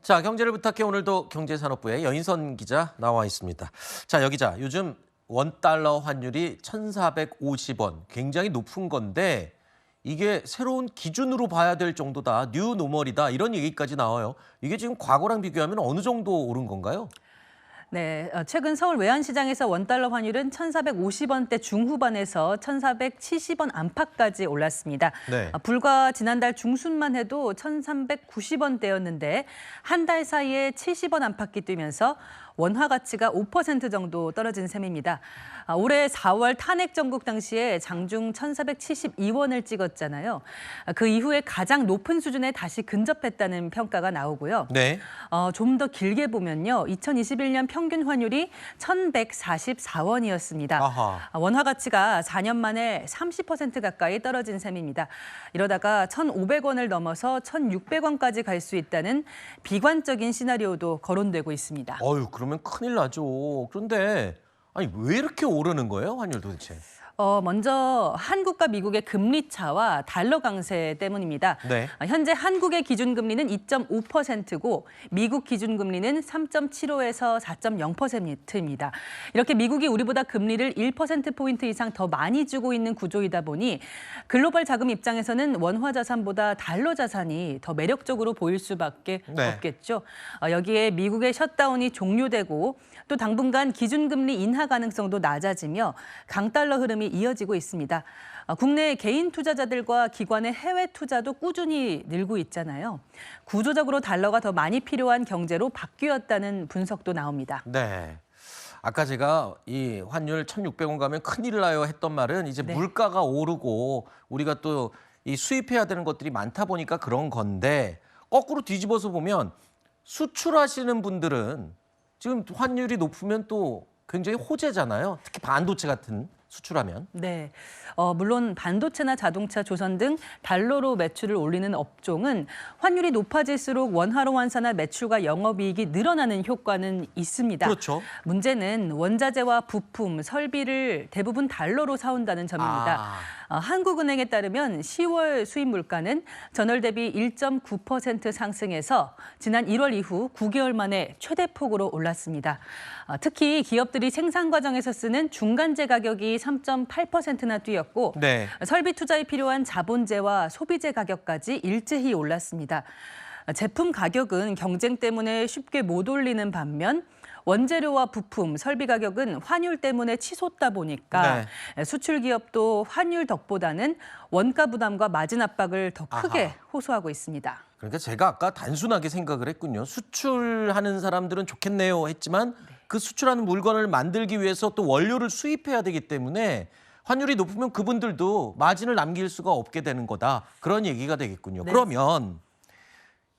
자, 경제를 부탁해 오늘도 경제산업부의 여인선 기자 나와 있습니다. 자, 여 기자, 요즘 원달러 환율이 1,450원, 굉장히 높은 건데 이게 새로운 기준으로 봐야 될 정도다, 뉴 노멀이다 이런 얘기까지 나와요. 이게 지금 과거랑 비교하면 어느 정도 오른 건가요? 네, 최근 서울 외환시장에서 원달러 환율은 1,450원대 중후반에서 1,470원 안팎까지 올랐습니다. 네. 불과 지난달 중순만 해도 1,390원대였는데 한 달 사이에 70원 안팎이 뛰면서 원화 가치가 5% 정도 떨어진 셈입니다. 올해 4월 탄핵 정국 당시에 장중 1,472원을 찍었잖아요. 그 이후에 가장 높은 수준에 다시 근접했다는 평가가 나오고요. 네. 좀 더 길게 보면요. 2021년 평균 환율이 1,144원이었습니다. 아하. 원화 가치가 4년 만에 30% 가까이 떨어진 셈입니다. 이러다가 1,500원을 넘어서 1,600원까지 갈 수 있다는 비관적인 시나리오도 거론되고 있습니다. 그러면 큰일 나죠. 그런데 아니 왜 이렇게 오르는 거예요, 환율 도대체? 먼저 한국과 미국의 금리 차와 달러 강세 때문입니다. 네. 현재 한국의 기준금리는 2.5%고 미국 기준금리는 3.75에서 4.0%입니다. 이렇게 미국이 우리보다 금리를 1%포인트 이상 더 많이 주고 있는 구조이다 보니 글로벌 자금 입장에서는 원화 자산보다 달러 자산이 더 매력적으로 보일 수밖에 없겠죠. 여기에 미국의 셧다운이 종료되고 또 당분간 기준금리 인하 가능성도 낮아지며 강달러 흐름이 이어지고 있습니다. 국내 개인 투자자들과 기관의 해외 투자도 꾸준히 늘고 있잖아요. 구조적으로 달러가 더 많이 필요한 경제로 바뀌었다는 분석도 나옵니다. 네. 아까 제가 이 환율 1,600원 가면 큰일 나요 했던 말은 이제 물가가 오르고 우리가 또 이 수입해야 되는 것들이 많다 보니까 그런 건데 거꾸로 뒤집어서 보면 수출하시는 분들은 지금 환율이 높으면 또 굉장히 호재잖아요. 특히 반도체 같은 수출하면. 네, 물론 반도체나 자동차, 조선 등 달러로 매출을 올리는 업종은 환율이 높아질수록 원화로 환산한 매출과 영업이익이 늘어나는 효과는 있습니다. 그렇죠. 문제는 원자재와 부품, 설비를 대부분 달러로 사온다는 점입니다. 한국은행에 따르면 10월 수입 물가는 전월 대비 1.9% 상승해서 지난 1월 이후 9개월 만에 최대폭으로 올랐습니다. 특히 기업들이 생산 과정에서 쓰는 중간재 가격이 3.8%나 뛰었고 설비 투자에 필요한 자본재와 소비재 가격까지 일제히 올랐습니다. 제품 가격은 경쟁 때문에 쉽게 못 올리는 반면 원재료와 부품, 설비 가격은 환율 때문에 치솟다 보니까 수출 기업도 환율 덕보다는 원가 부담과 마진 압박을 더 크게 호소하고 있습니다. 그러니까 제가 아까 단순하게 생각을 했군요. 수출하는 사람들은 좋겠네요 했지만 그 수출하는 물건을 만들기 위해서 또 원료를 수입해야 되기 때문에 환율이 높으면 그분들도 마진을 남길 수가 없게 되는 거다. 그런 얘기가 되겠군요. 그러면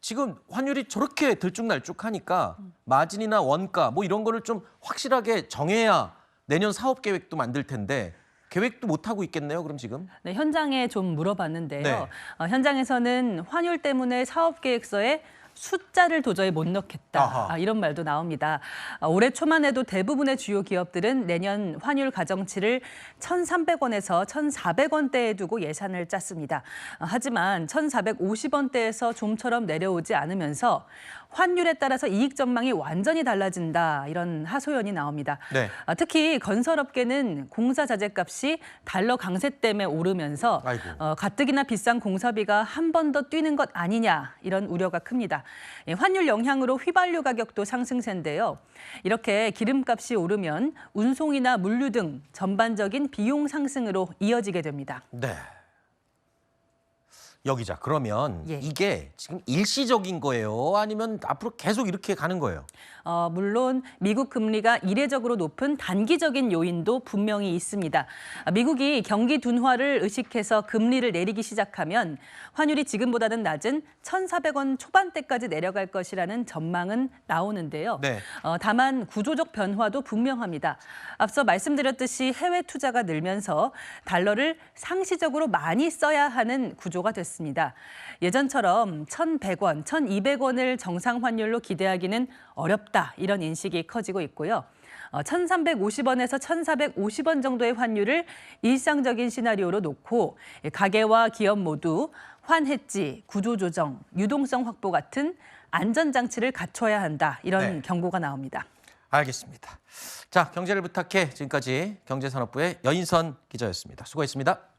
지금 환율이 저렇게 들쭉날쭉하니까 마진이나 원가 뭐 이런 거를 좀 확실하게 정해야 내년 사업 계획도 만들 텐데 계획도 못 하고 있겠네요. 그럼 지금? 네, 현장에 좀 물어봤는데요. 현장에서는 환율 때문에 사업 계획서에 숫자를 도저히 못 넣겠다. 이런 말도 나옵니다. 올해 초만 해도 대부분의 주요 기업들은 내년 환율 가정치를 1,300원에서 1,400원대에 두고 예산을 짰습니다. 하지만 1,450원대에서 좀처럼 내려오지 않으면서 환율에 따라서 이익 전망이 완전히 달라진다. 이런 하소연이 나옵니다. 특히 건설업계는 공사 자재값이 달러 강세 때문에 오르면서 가뜩이나 비싼 공사비가 한 번 더 뛰는 것 아니냐 이런 우려가 큽니다. 환율 영향으로 휘발유 가격도 상승세인데요. 이렇게 기름값이 오르면 운송이나 물류 등 전반적인 비용 상승으로 이어지게 됩니다. 여 기자, 그러면 이게 지금 일시적인 거예요? 아니면 앞으로 계속 이렇게 가는 거예요? 물론 미국 금리가 이례적으로 높은 단기적인 요인도 분명히 있습니다. 미국이 경기 둔화를 의식해서 금리를 내리기 시작하면 환율이 지금보다는 낮은 1,400원 초반대까지 내려갈 것이라는 전망은 나오는데요. 다만 구조적 변화도 분명합니다. 앞서 말씀드렸듯이 해외 투자가 늘면서 달러를 상시적으로 많이 써야 하는 구조가 됐습니다. 예전처럼 1,100원, 1,200원을 정상 환율로 기대하기는 어렵다. 이런 인식이 커지고 있고요. 1,350원에서 1,450원 정도의 환율을 일상적인 시나리오로 놓고 가계와 기업 모두 환해지, 구조조정, 유동성 확보 같은 안전장치를 갖춰야 한다. 이런 네. 경고가 나옵니다. 알겠습니다. 자, 경제를 부탁해 지금까지 경제산업부의 여인선 기자였습니다. 수고했습니다.